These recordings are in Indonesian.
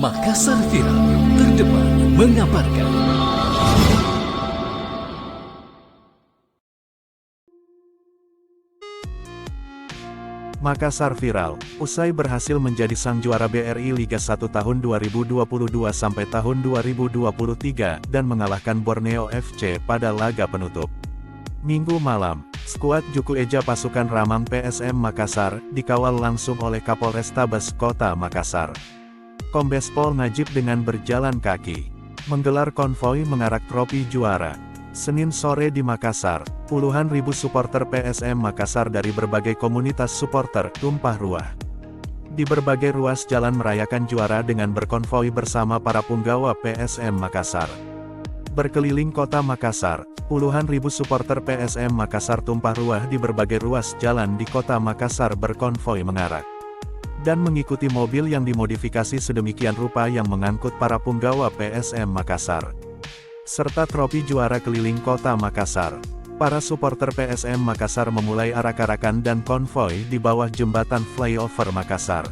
Makassar Viral, terdepan mengabarkan. Makassar Viral, usai berhasil menjadi sang juara BRI Liga 1 tahun 2022 sampai tahun 2023 dan mengalahkan Borneo FC pada laga penutup. Minggu malam, skuad Juku Eja pasukan Ramang PSM Makassar dikawal langsung oleh Kapolrestabes Kota Makassar. Kombes Pol Najib dengan berjalan kaki menggelar konvoi mengarak trofi juara. Senin sore di Makassar, puluhan ribu supporter PSM Makassar dari berbagai komunitas supporter tumpah ruah di berbagai ruas jalan merayakan juara dengan berkonvoi bersama para punggawa PSM Makassar. Berkeliling kota Makassar, puluhan ribu supporter PSM Makassar tumpah ruah di berbagai ruas jalan di kota Makassar berkonvoi mengarak dan mengikuti mobil yang dimodifikasi sedemikian rupa yang mengangkut para punggawa PSM Makassar serta trofi juara keliling kota Makassar. Para supporter PSM Makassar memulai arak-arakan dan konvoi di bawah jembatan flyover Makassar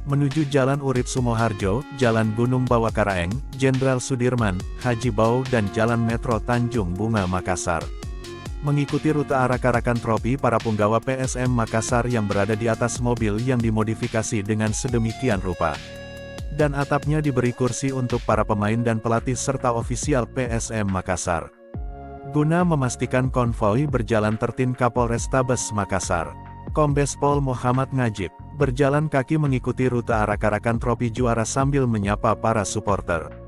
menuju Jalan Urip Sumoharjo, Jalan Gunung Bawakaraeng, Jenderal Sudirman, Haji Bau dan Jalan Metro Tanjung Bunga Makassar. Mengikuti rute arak-arakan trofi para punggawa PSM Makassar yang berada di atas mobil yang dimodifikasi dengan sedemikian rupa. Dan atapnya diberi kursi untuk para pemain dan pelatih serta ofisial PSM Makassar. Guna memastikan konvoi berjalan tertib, Kapolrestabes Makassar, Kombes Pol Muhammad Najib, berjalan kaki mengikuti rute arak-arakan trofi juara sambil menyapa para supporter.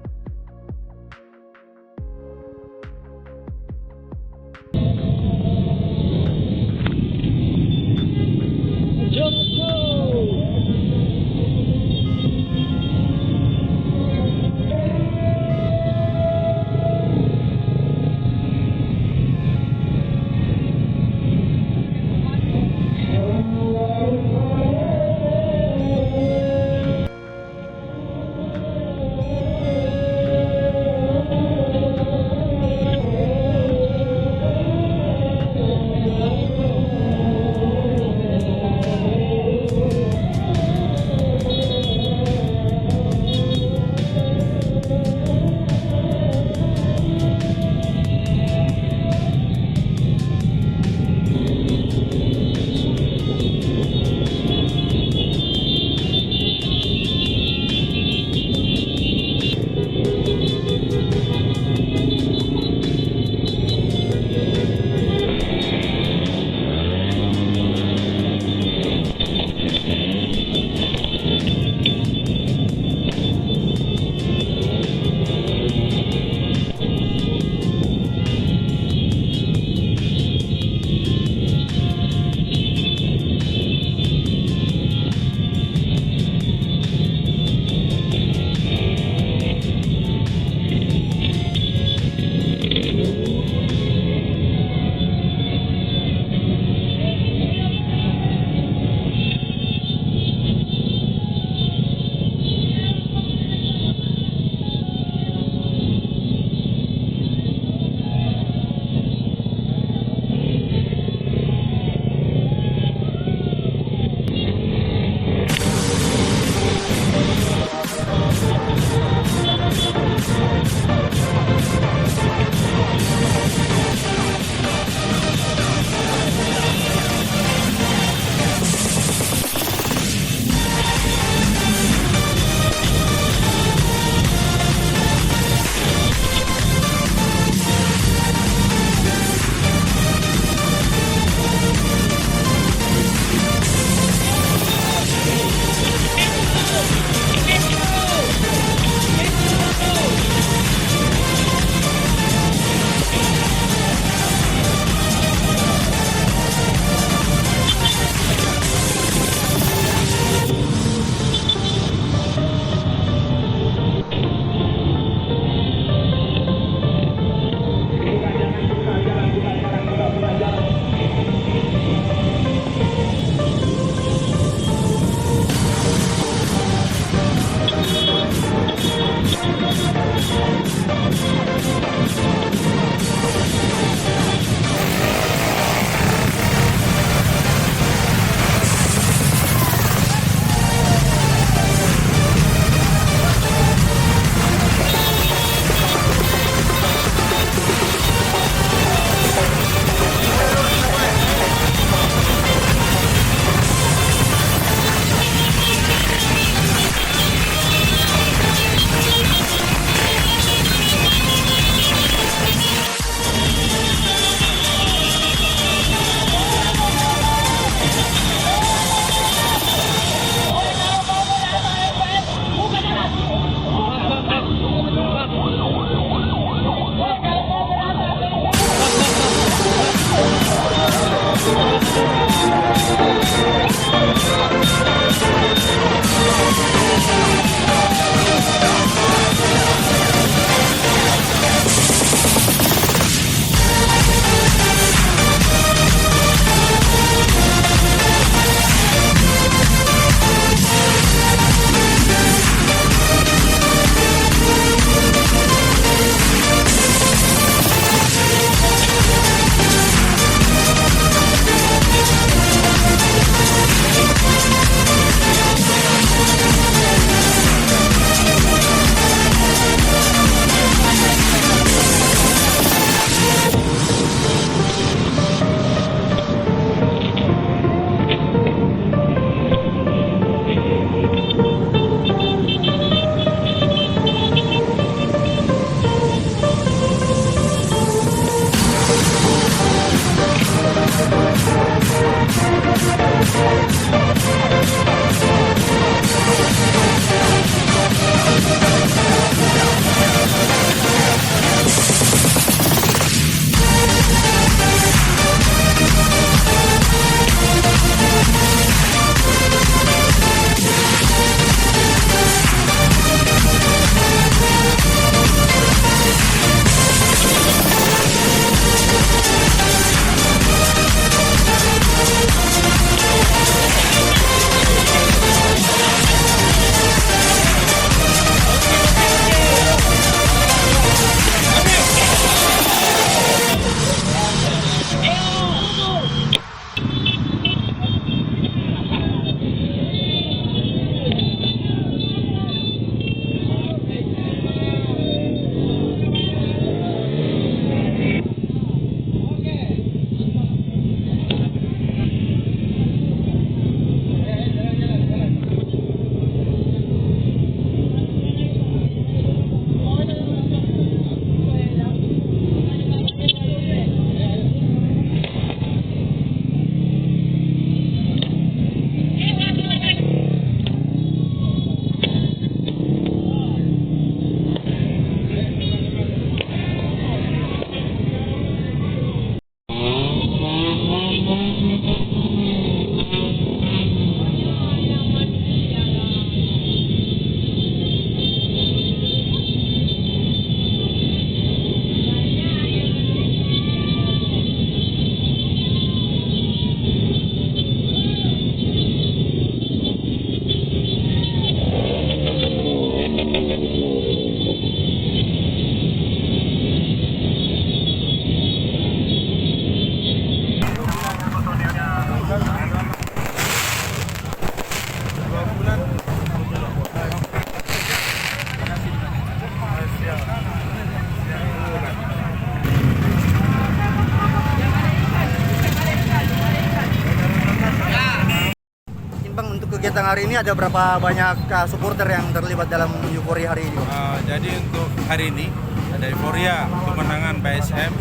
hari ini ada berapa banyak supporter yang terlibat dalam euforia hari ini? Jadi untuk hari ini ada euforia kemenangan PSM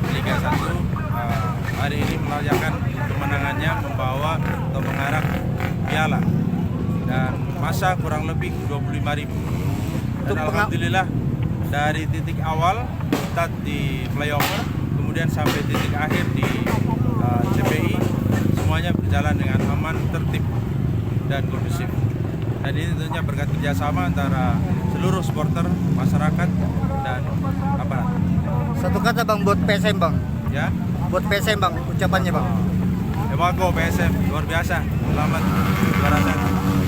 Liga 1. Hari ini merayakan kemenangannya membawa atau mengarah piala dan masa kurang lebih 25.000. Dan alhamdulillah dari titik awal start di playoff kemudian sampai titik akhir di CPI semuanya berjalan dengan aman, tertib dan kondusif. Dan ini tentunya berkat kerjasama antara seluruh supporter, masyarakat dan aparat. Satu kata bang buat PSM bang. Ya. Buat PSM bang, ucapannya bang. Emago PSM luar biasa. Selamat juara 1.